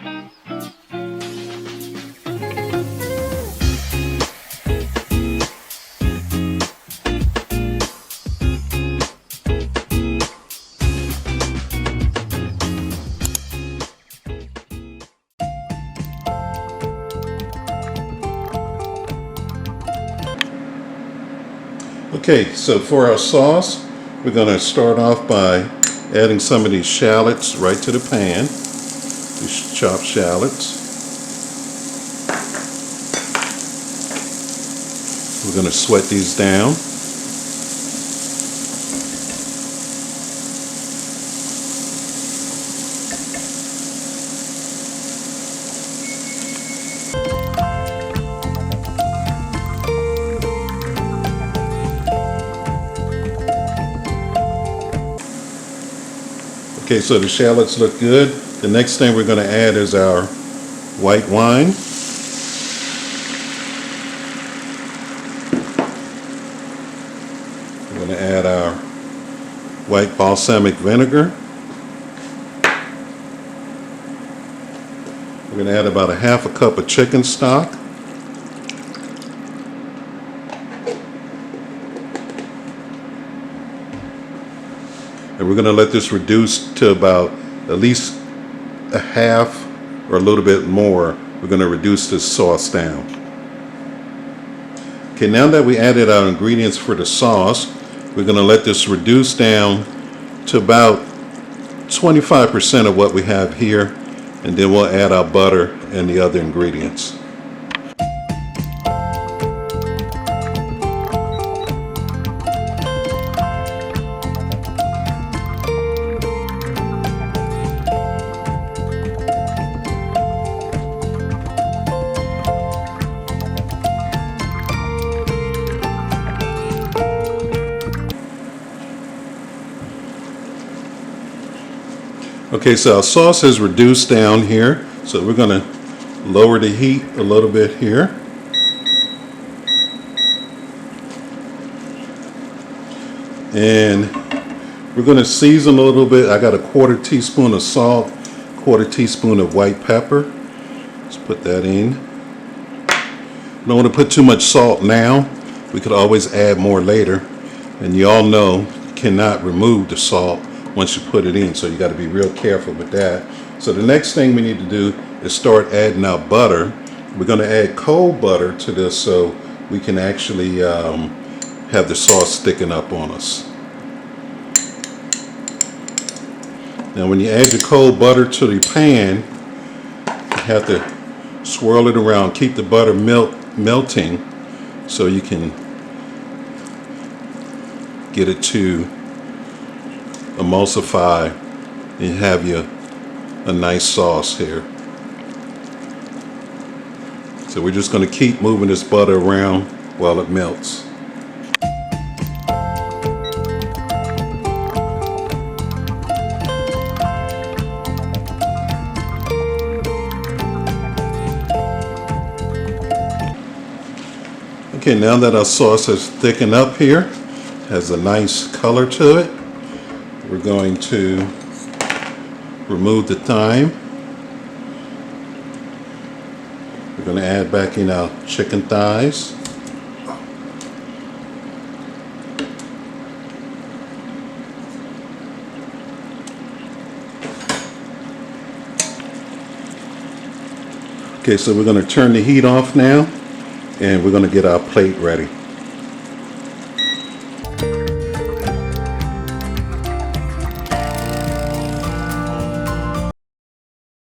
Okay, so for our sauce, we're going to start off by adding some of these shallots right to the pan. These chopped shallots. We're going to sweat these down. Okay, so the shallots look good. The next thing we're going to add is our white wine. We're going to add our white balsamic vinegar. We're going to add about a half a cup of chicken stock. And we're going to let this reduce to about at least a half or a little bit more. We're going to reduce this sauce down. Okay, now that we added our ingredients for the sauce, we're going to let this reduce down to about 25% of what we have here, and then we'll add our butter and the other ingredients. Okay, so our sauce is reduced down here, so we're going to lower the heat a little bit here. And we're going to season a little bit. I got a 1/4 teaspoon of salt, 1/4 teaspoon of white pepper. Let's put that in. Don't want to put too much salt now. We could always add more later. And you all know you cannot remove the salt once you put it in, so you got to be real careful with that. So the next thing we need to do is start adding our butter. We're going to add cold butter to this so we can actually have the sauce sticking up on us. Now when you add your cold butter to the pan, you have to swirl it around, keep the butter melting so you can get it to emulsify and have you a nice sauce here. So we're just going to keep moving this butter around while it melts. Okay, now that our sauce has thickened up here, has a nice color to it, we're going to remove the thyme. We're going to add back in our chicken thighs. Okay, so we're going to turn the heat off now, and we're going to get our plate ready.